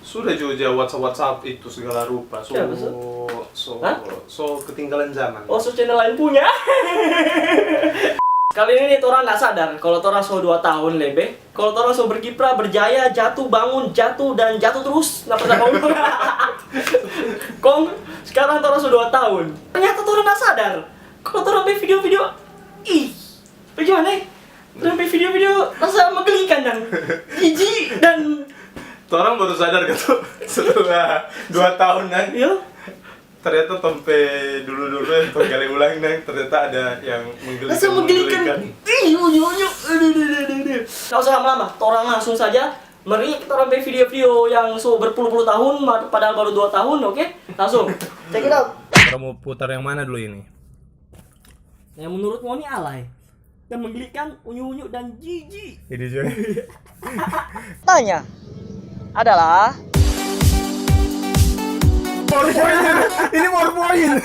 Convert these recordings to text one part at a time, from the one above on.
Sudah juga WhatsApp itu segala rupa. So ketinggalan zaman. Oh, so channel lain punya. Kali ini Tora nggak sadar kalau Tora so 2 tahun lebih. Kalau Tora so berkiprah, berjaya, jatuh, bangun, jatuh, dan jatuh terus. Nggak pernah bangun. Kong, sekarang Tora so 2 tahun. Ternyata Tora nggak sadar kalau Tora sampai video-video. Ih, bagaimana ya? Sampai video-video rasa menggelikan dan jijik dan... Orang baru sadar gitu setelah 2 tahun kan. Iya. Ternyata sampai dulu-dulu yang kali ulang dan ternyata ada yang menggelikan. Ih, unyu-unyu. Nggak usah lama-lama, Tora langsung saja mari kita sampai video-video yang so berpuluh-puluh tahun padahal baru 2 tahun, oke? Langsung. Check it out. Kita mau putar yang mana dulu ini? Yang menurutmu ini alay dan menggelikan, unyu-unyu dan jijik. Ini juga. Tanya adalah Ini more point.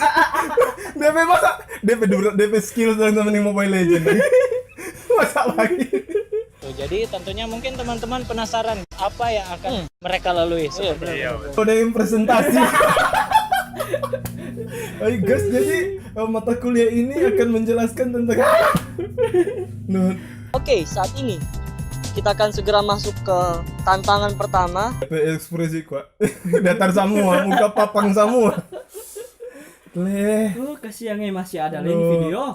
DP masa DP skill teman-teman yang Mobile Legend. Masa lagi. Jadi tentunya mungkin teman-teman penasaran apa yang akan mereka lalui seperti itu. Udah yang presentasi. Hai guys, jadi mata kuliah ini akan menjelaskan tentang Oke, saat ini kita akan segera masuk ke tantangan pertama. Ekspresi kok. Datar semua, muka papang semua. Kasihannya masih ada lagi video.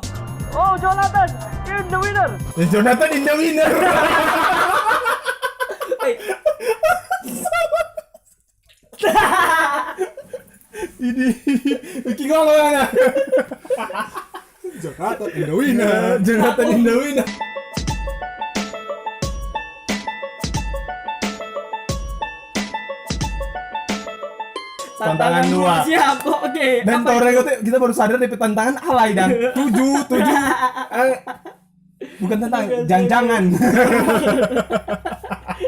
Oh, Jonathan in the winner. Jonathan in the winner. Ini gimana ya? Jonathan in the winner. Jonathan in the winner. Tantangan 2. Siap, oke. Dan Tora kita baru sadar dari tantangan alay dan 7. Bukan tantangan, jangan-jangan.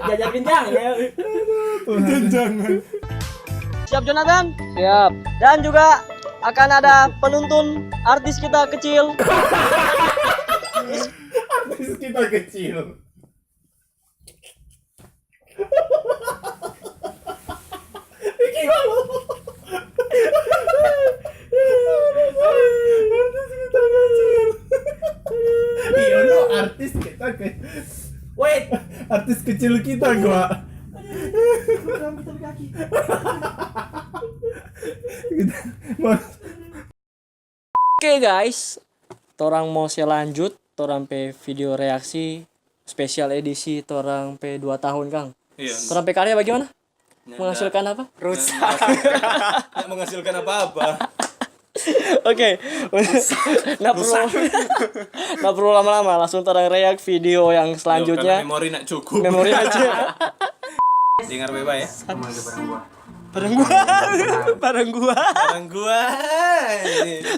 Jajan pinjang ya. Jangan. Siap Jonathan? Siap. Dan juga akan ada penuntun artis kita kecil. Artis kita kecil. Artis kita Wait, artis kecil kita gua. Oke guys, torang mau lanjut, torang pe video reaksi spesial edisi torang pe 2 tahun Kang. Iya. Torang pe karya bagaimana? Menghasilkan apa? Rusak. Nggak menghasilkan apa-apa. Oke, nggak perlu lama-lama, langsung torang react video yang selanjutnya. Memori nak cukup. Memori aja. Dengar bebas ya. Barang gua.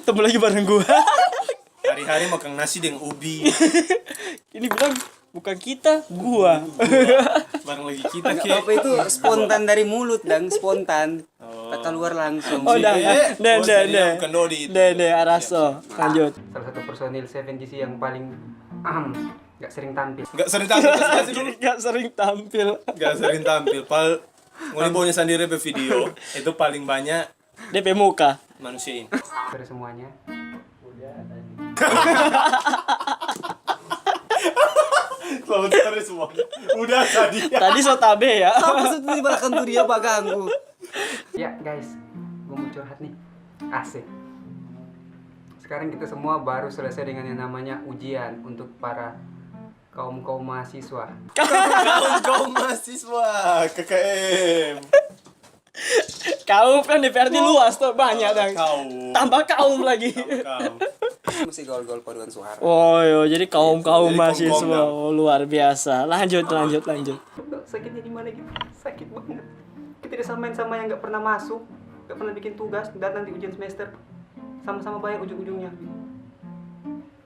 Temu lagi barang gua. Hari-hari makan nasi dengan ubi. Ini bilang bukan kita, gua. Barang lagi kita Apa itu spontan dari mulut dan spontan. Kata luar langsung. Oh, dah. Bukan Dodi. Araso. Lanjut. Salah satu personil 7GC yang paling nggak sering tampil. Gak sering tampil. Kasih dulu. Gak sering tampil. Pal ngelibonya sendiri pe video itu paling banyak DP muka. manusia ini. Dari semuanya. Selamat sore semua. Udah tadi. Tadi so tabe ya. Apa maksudnya di belakang tuh dia ganggu? Ya guys, gue mau curhat nih. Asik. Sekarang kita semua baru selesai dengan yang namanya ujian untuk para kaum mahasiswa. Kaum mahasiswa KKM. Kaum kan DPRD luas tuh banyak dan tambah kaum lagi. Masih gaul-gaul paduan suara. Oh iya, jadi kaum Jadi mahasiswa. kaum-kaum. Oh, luar biasa. Lanjut. Sakitnya gimana gitu? Sakit banget. Kita disamain sama yang nggak pernah masuk, nggak pernah bikin tugas, dan nanti ujian semester sama-sama bayar ujung-ujungnya.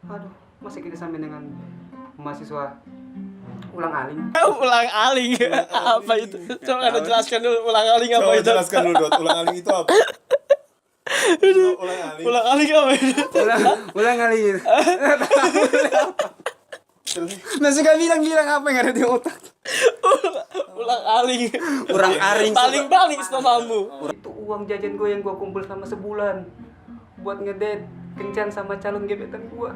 Aduh, masa kita samain dengan mahasiswa ulang aling? Ulang aling. Apa itu? Coba Anda jelaskan dulu ulang aling apa Coba itu? jelaskan dulu Dot, ulang aling itu apa? Ulang aling. Ulang aling apa itu? Ulang aling. Nah suka bilang apa yang ada di otak? Ulang-aling. Kurang aring. Baling-baling stomammu. Itu uang jajan gue yang gue kumpul selama sebulan buat ngedate kencan sama calon gebetan gue.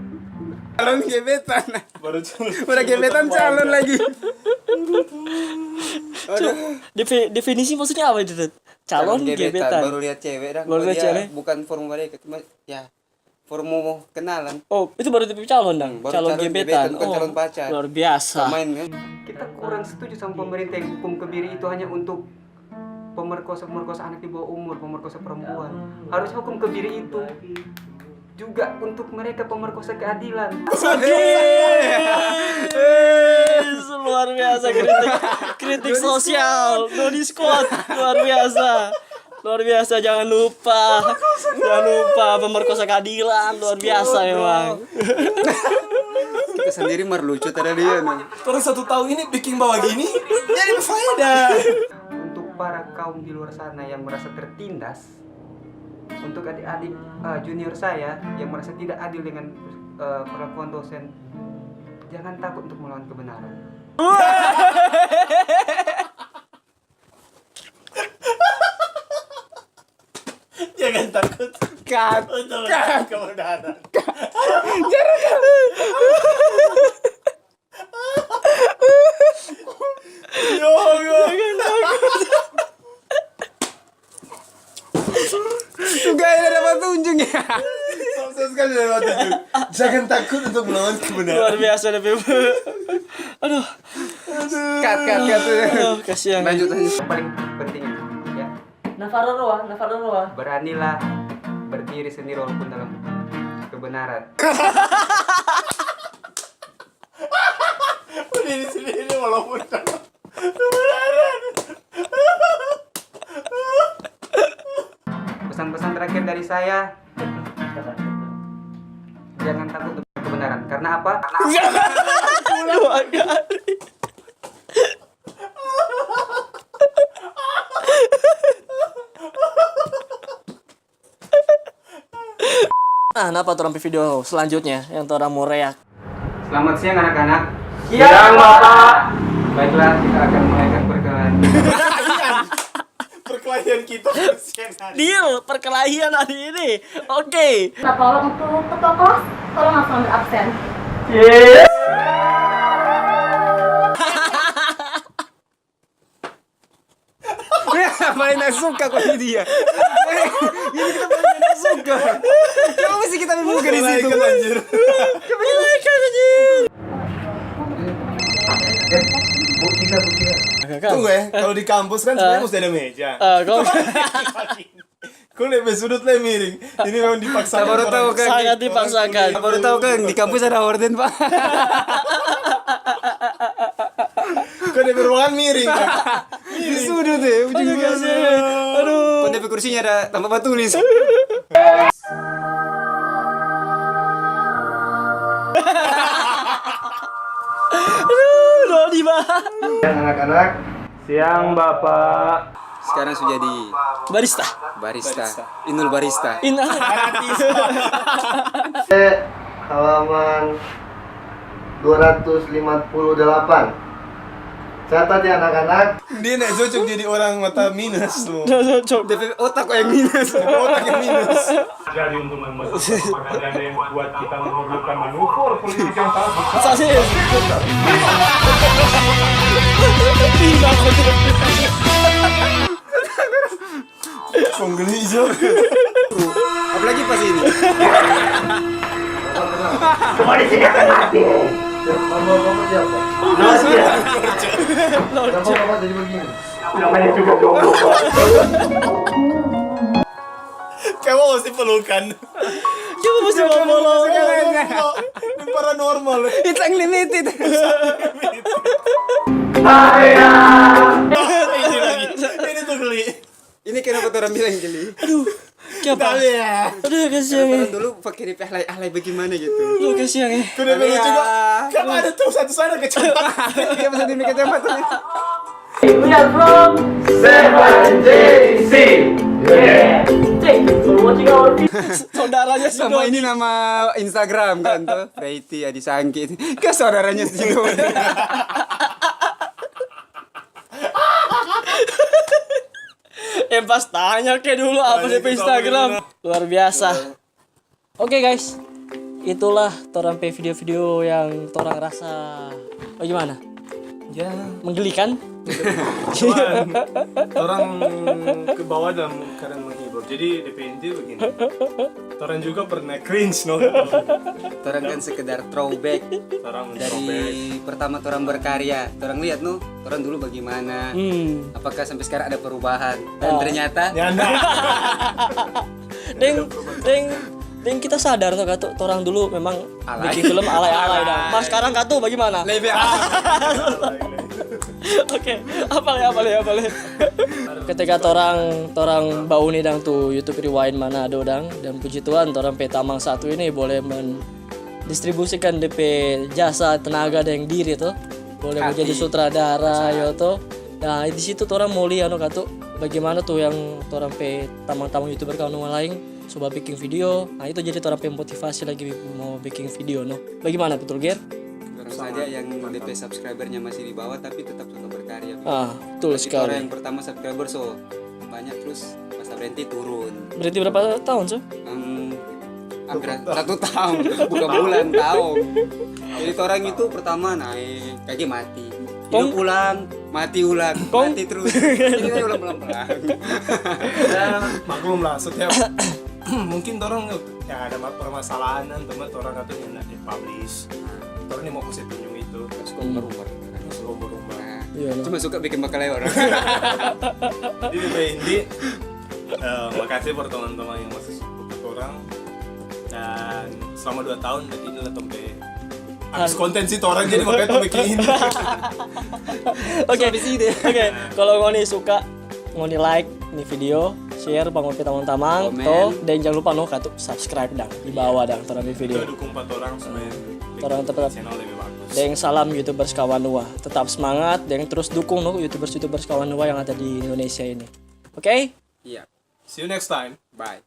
Calon gebetan. Baru calon. Udah gebetan calon lagi. Definisi maksudnya apa itu? Calon gebetan. Baru lihat cewek dah. Baru lihat Dia cewek. bukan formu mereka, cuma ya formu kenalan. Oh, itu baru tipe calon dong. Baru Calon calon gebetan. gebetan, bukan calon pacar. Luar biasa. Main kan? Kita kurang setuju sama pemerintah yang hukum kebiri itu hanya untuk pemerkosa anak di bawah umur, pemerkosa perempuan. Harusnya hukum kebiri itu juga untuk mereka pemerkosa keadilan. Luar biasa kritik sosial. Dodi Squad luar biasa. Luar biasa, jangan lupa pemerkosa keadilan, luar biasa memang. Kita sendiri lucu tadi dia. Terus 1 tahun ini bikin bawa gini jadi berfaedah. Untuk para kaum di luar sana yang merasa tertindas, untuk adik-adik junior saya yang merasa tidak adil dengan perlakuan dosen, jangan takut untuk melawan kebenaran. Jangan takut. Kat. Untuk kebenaran. Gaya dapat unjung ya. Sukses sekali dari waktu itu. Jangan takut untuk melawan kebenaran. Luar biasa tapi aduh, Kat. kasihan. Lanjut. Yang paling penting itu, ya, Navarro Roa. beranilah berdiri sendiri walaupun dalam kebenaran. Berdiri sendiri walaupun kebenaran. Pesan-pesan terakhir dari saya, jangan takut untuk kebenaran. Karena apa? Dua kali. Nah, apa tuh video selanjutnya yang orang mau reak? Selamat siang anak-anak. Siang Bapak. Baiklah, kita akan mulaikan perkenalan. Perkelahian kita. Deal perkelahian hari ini. Oke. Nah, tolong untuk ketua kelas, tolong langsung ambil absen. Mainan suka kok ini dia. Ini kita mainan suka. Coba mesti kita buka di situ. Anjir. Tunggu ya, kalau di kampus kan sebenarnya mesti ada meja. Kau Kau lebih sudut lebih miring. Ini memang dipaksakan. Baru tahu kan. sangat dipaksakan. Baru tahu kan di kampus ada orden, Pak. Kau di ruangan miring kan? Di sudut ya, ujung Aduh. Kau di kursinya ada tambah batu tulis. Dodi banget. Siang anak-anak. Siang Bapak. Sekarang sudah jadi Barista. Inul barista. Halaman 258. Catat ya anak-anak. Dia nek cocok jadi orang mata minus loh. DP otak kok yang minus. Otak yang minus. Jadi untuk membuat pekerjaan yang buat kita memerlukan manuver politik yang sangat besar. Sasis. Penggeli hijau. Apalagi pas ini. Bapak siapa? Kenapa Bapak jadi begini? Namanya juga jomblo. Kamu mesti pelukan. Coba mesti ngomong. Ini paranormal. It's unlimited. Ini lagi. Ini tuh geli. Ini kenapa orang bilang geli? Siapa? Ya. Aduh, kasihan. Orang dulu pakai DP alay bagaimana gitu. Aduh, kasihan. Tuh dia lucu juga. Kamu ada tuh satu sana kecepatan. Dia bisa demi kecamatan. We are from 7JC. Thank you for watching our video. Saudaranya si Sama Dodi. ini nama Instagram kan tuh. Preity Adi Sangkit. Ke saudaranya si Dodi. Pas tanya ke dulu apa Tanya DP ke Instagram. Sabrina. Luar biasa. Oke guys, itulah torang pe video-video yang torang rasa bagaimana? Ya, Menggelikan? cuman orang ke bawah dalam keadaan menghibur. Jadi DP inti begini. Orang juga pernah cringe, no? Orang kan sekedar throwback Orang dari pertama orang berkarya. Orang lihat nu, orang dulu bagaimana. Apakah sampai sekarang ada perubahan? Dan ternyata ya anda. Deng kita sadar tuh katu orang dulu memang Alay. bikin film alay-alay dah. Mas sekarang katu bagaimana? lebih Oke, apa le? Ketika torang bau nih dang tuh YouTube Rewind Manado dang, dan puji Tuhan torang pe Tamang 1 ini boleh mendistribusikan DP jasa tenaga dan diri tuh, boleh Hati. menjadi sutradara yo tuh. Nah di situ torang mau lihat katu bagaimana tuh yang torang pe tamang-tamang YouTuber kawan lain coba bikin video. Nah itu jadi torang pe motivasi lagi mau bikin video no. Bagaimana betul Ger? Orang saja yang DP subscribernya masih di bawah tapi tetap suka berkarya. Betul Tapi orang sekali. yang pertama subscriber banyak terus pas berhenti turun. Berarti berapa tahun so? Hampir 1 tahun, bukan bulan, tahun. Jadi orang itu pertama naik, kaki mati. Hidup ulang, mati ulang, mati terus. Ini kan ulang pelan-pelan. Ya, maklum lah setiap mungkin orang ya ada permasalahan teman orang katanya nggak dipublish. Orang ini mau kasih tunjuk itu. Suka berubah. Suka berubah. Iya no. Cuma suka bikin bakalai orang. Jadi DP inti makasih buat teman-teman yang masih support orang. Dan selama 2 tahun berarti ini lah tombe habis konten sih orang jadi makanya tombe kayak ini. Oke, kalau ngoni suka, ngoni like nih video, share bangun ke teman-teman, Komen. toh, dan jangan lupa no katu subscribe dang di bawah dang torang di video. Kita dukung 4 orang supaya Orang tetap channel lebih bagus. dan salam YouTubers Kawanua, tetap semangat dan terus dukung no YouTubers Kawanua yang ada di Indonesia ini. Oke? Iya. See you next time. Bye.